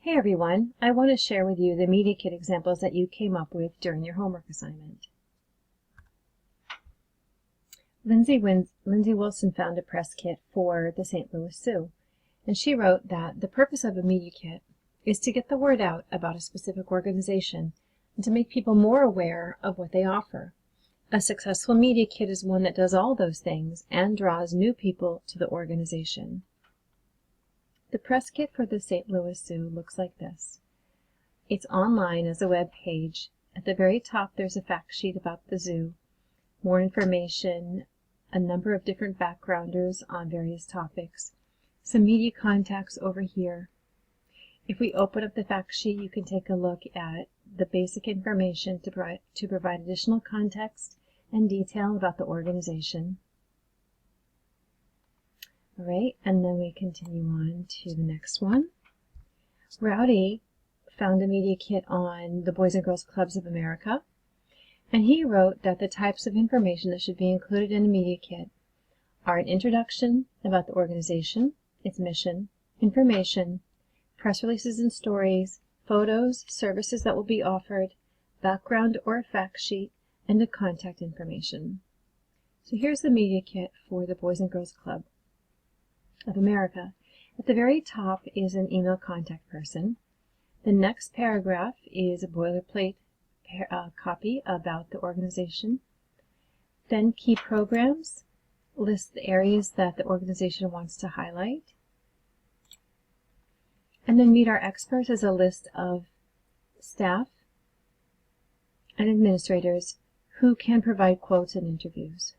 Hey everyone, I want to share with you the Media Kit examples that you came up with during your homework assignment. Lindsay Wilson found a press kit for the St. Louis Zoo, and she wrote that the purpose of a Media Kit is to get the word out about a specific organization and to make people more aware of what they offer. A successful Media Kit is one that does all those things and draws new people to the organization. The press kit for the St. Louis Zoo looks like this. It's online as a web page. At the very top there's a fact sheet about the zoo, more information, a number of different backgrounders on various topics, some media contacts over here. If we open up the fact sheet, you can take a look at the basic information to provide additional context and detail about the organization. All right, and then we continue on to the next one. Rowdy found a media kit on the Boys and Girls Clubs of America, and he wrote that the types of information that should be included in a media kit are an introduction about the organization, its mission, information, press releases and stories, photos, services that will be offered, background or a fact sheet, and the contact information. So here's the media kit for the Boys and Girls Club of America. At the very top is an email contact person. The next paragraph is a boilerplate copy about the organization. Then key programs lists the areas that the organization wants to highlight. And then Meet Our Experts is a list of staff and administrators who can provide quotes and interviews.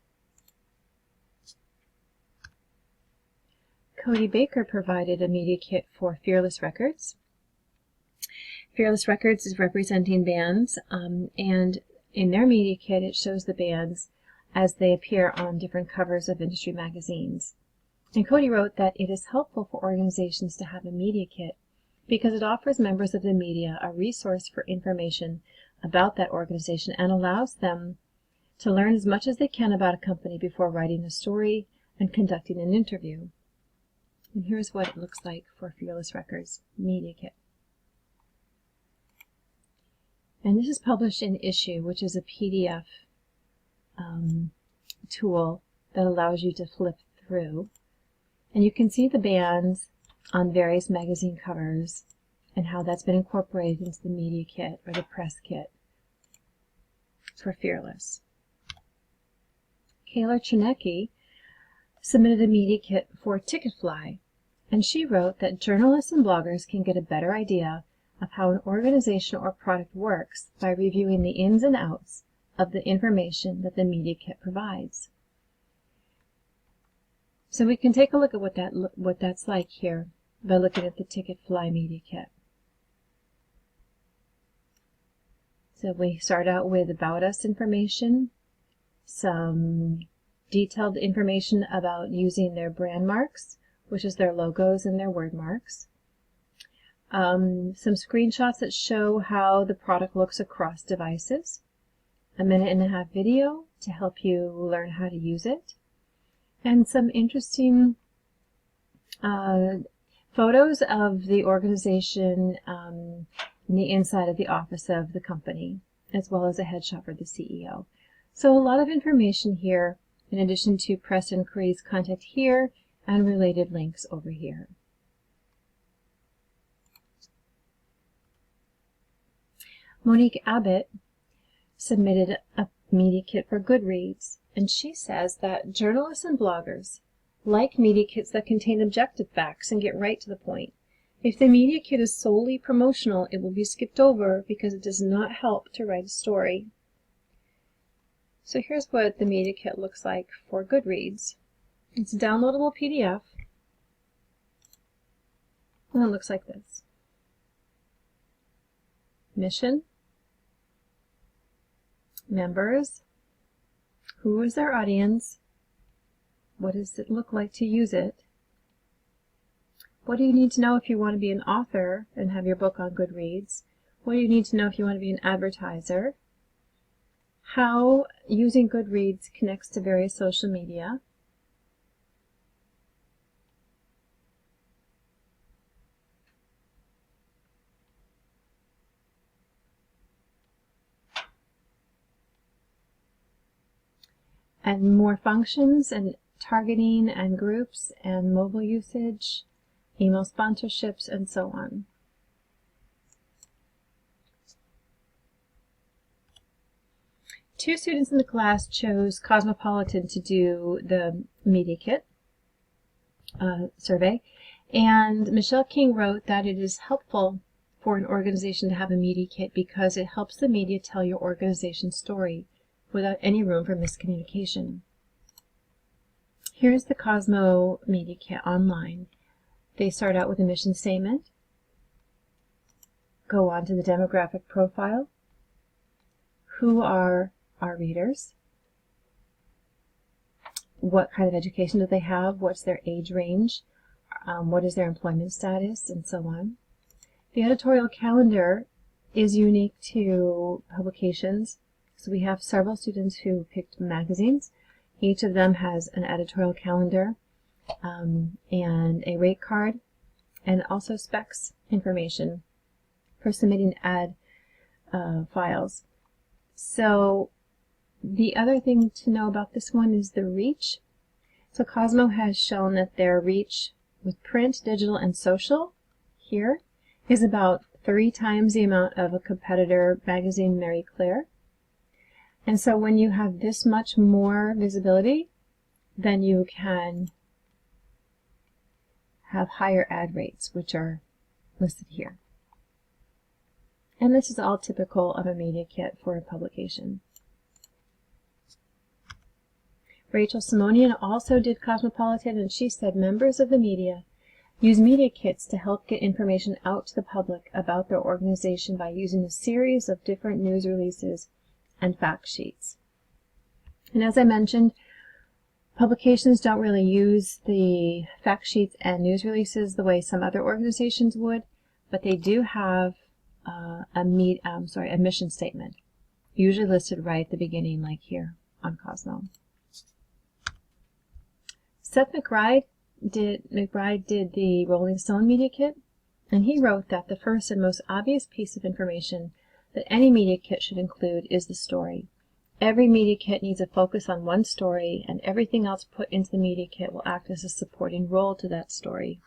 Cody Baker provided a media kit for Fearless Records. Fearless Records is representing bands, and in their media kit it shows the bands as they appear on different covers of industry magazines. And Cody wrote that it is helpful for organizations to have a media kit because it offers members of the media a resource for information about that organization and allows them to learn as much as they can about a company before writing a story and conducting an interview. And here's what it looks like for Fearless Records Media Kit. And this is published in Issue, which is a PDF tool that allows you to flip through. And you can see the bands on various magazine covers and how that's been incorporated into the media kit or the press kit for Fearless. Kayla Chernecki submitted a media kit for Ticketfly, and she wrote that journalists and bloggers can get a better idea of how an organization or product works by reviewing the ins and outs of the information that the media kit provides. So we can take a look at what that's like here by looking at the Ticketfly media kit. So we start out with About Us information, some detailed information about using their brand marks, which is their logos and their word marks. Some screenshots that show how the product looks across devices. A 1.5-minute video to help you learn how to use it. And some interesting photos of the organization in the inside of the office of the company, as well as a headshot for the CEO. So a lot of information here, in addition to press inquiries, contact here, and related links over here. Monique Abbott submitted a media kit for Goodreads, and she says that journalists and bloggers like media kits that contain objective facts and get right to the point. If the media kit is solely promotional, it will be skipped over because it does not help to write a story. So here's what the media kit looks like for Goodreads. It's a downloadable PDF, and it looks like this. Mission, members, who is their audience, what does it look like to use it, what do you need to know if you want to be an author and have your book on Goodreads, what do you need to know if you want to be an advertiser, how using Goodreads connects to various social media, and more functions and targeting and groups and mobile usage, email sponsorships, and so on. Two students in the class chose Cosmopolitan to do the Media Kit survey, and Michelle King wrote that it is helpful for an organization to have a Media Kit because it helps the media tell your organization's story without any room for miscommunication. Here's the Cosmo Media Kit online. They start out with a mission statement, go on to the demographic profile, who are our readers, what kind of education do they have, what's their age range, what is their employment status, and so on. The editorial calendar is unique to publications, so we have several students who picked magazines. Each of them has an editorial calendar and a rate card, and also specs information for submitting ad files. So the other thing to know about this one is the reach. So Cosmo has shown that their reach with print, digital, and social here is about 3 times the amount of a competitor magazine, Marie Claire. And so when you have this much more visibility, then you can have higher ad rates, which are listed here. And this is all typical of a media kit for a publication. Rachel Simonian also did Cosmopolitan, and she said members of the media use media kits to help get information out to the public about their organization by using a series of different news releases and fact sheets. And as I mentioned, publications don't really use the fact sheets and news releases the way some other organizations would, but they do have a mission statement, usually listed right at the beginning, like here on Cosmo. Seth McBride did the Rolling Stone Media Kit, and he wrote that the first and most obvious piece of information that any media kit should include is the story. Every media kit needs a focus on one story, and everything else put into the media kit will act as a supporting role to that story.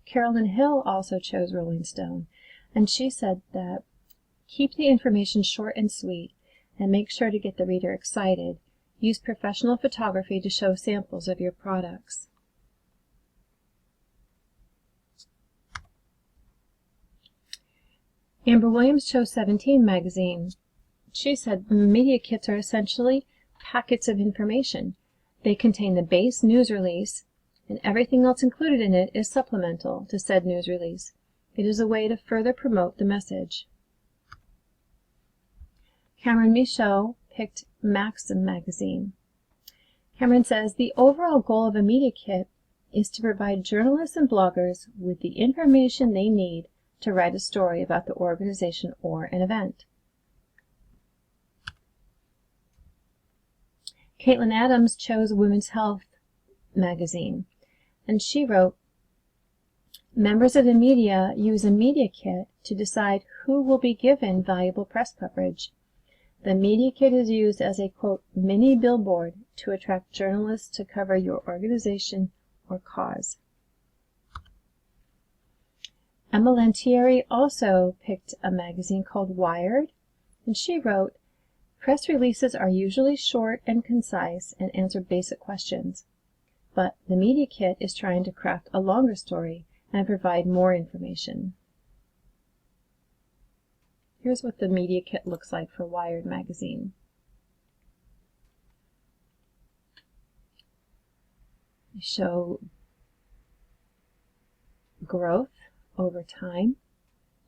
Carolyn Hill also chose Rolling Stone, and she said that keep the information short and sweet, and make sure to get the reader excited. Use professional photography to show samples of your products. Amber Williams chose 17 magazine. She said media kits are essentially packets of information. They contain the base news release, and everything else included in it is supplemental to said news release. It is a way to further promote the message. Cameron Michaud picked Maxim magazine. Cameron says the overall goal of a media kit is to provide journalists and bloggers with the information they need to write a story about the organization or an event. Caitlin Adams chose Women's Health magazine, and she wrote, members of the media use a media kit to decide who will be given valuable press coverage. The media kit is used as a, quote, mini billboard to attract journalists to cover your organization or cause. Emma Lantieri also picked a magazine called Wired, and she wrote, press releases are usually short and concise and answer basic questions, but the media kit is trying to craft a longer story and provide more information. Here's what the media kit looks like for Wired magazine. They show growth over time,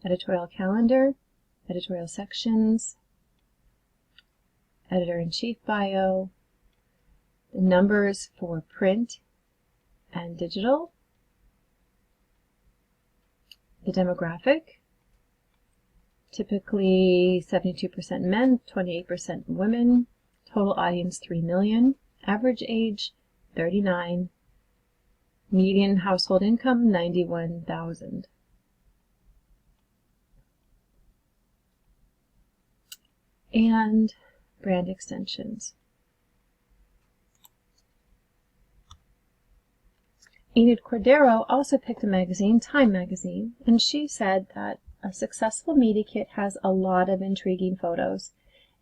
editorial calendar, editorial sections, editor-in-chief bio, the numbers for print and digital, the demographic, typically 72% men, 28% women, total audience 3 million, average age 39, median household income 91,000. And brand extensions. Enid Cordero also picked a magazine, Time magazine, and she said that a successful media kit has a lot of intriguing photos.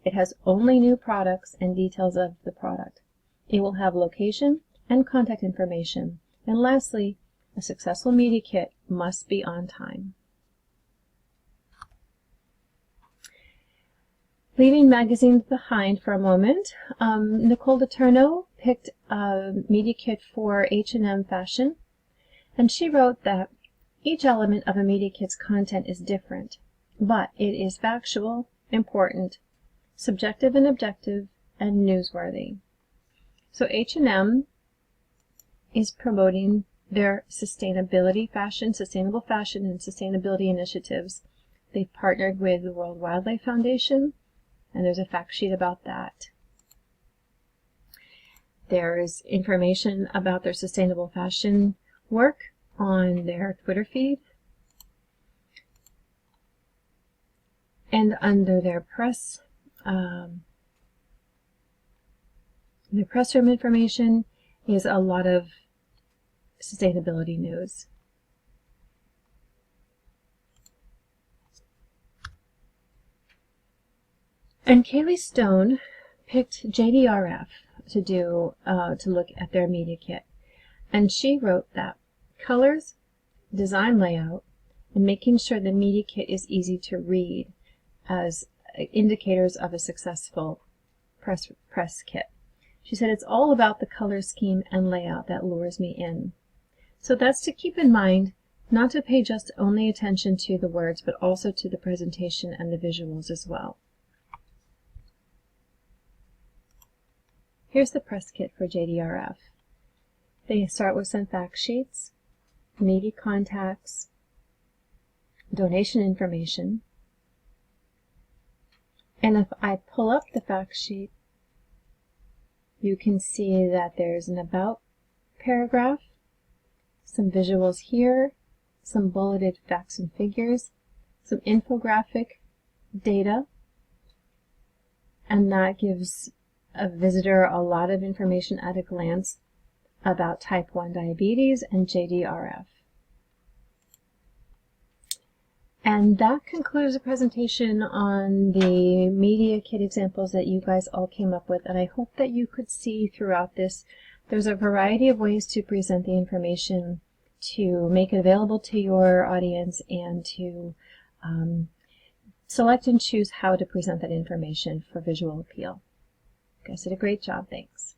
It has only new products and details of the product. It will have location and contact information. And lastly, a successful media kit must be on time. Leaving magazines behind for a moment, Nicole DeTurno picked a media kit for H&M fashion, and she wrote that each element of a media kit's content is different, but it is factual, important, subjective and objective, and newsworthy. So H&M is promoting their sustainable fashion and sustainability initiatives. They've partnered with the World Wildlife Foundation, and there's a fact sheet about that. There's information about their sustainable fashion work on their Twitter feed. And under their press room information is a lot of sustainability news. And Kaylee Stone picked JDRF to look at their media kit, and she wrote that colors, design layout, and making sure the media kit is easy to read as indicators of a successful press kit. She said, it's all about the color scheme and layout that lures me in. So that's to keep in mind, not to pay just only attention to the words, but also to the presentation and the visuals as well. Here's the press kit for JDRF. They start with some fact sheets, media contacts, donation information, and if I pull up the fact sheet, you can see that there's an about paragraph, some visuals here, some bulleted facts and figures, some infographic data, and that gives a visitor a lot of information at a glance about type 1 diabetes and JDRF. And that concludes the presentation on the media kit examples that you guys all came up with, and I hope that you could see throughout this there's a variety of ways to present the information, to make it available to your audience, and to select and choose how to present that information for visual appeal. You guys did a great job. Thanks.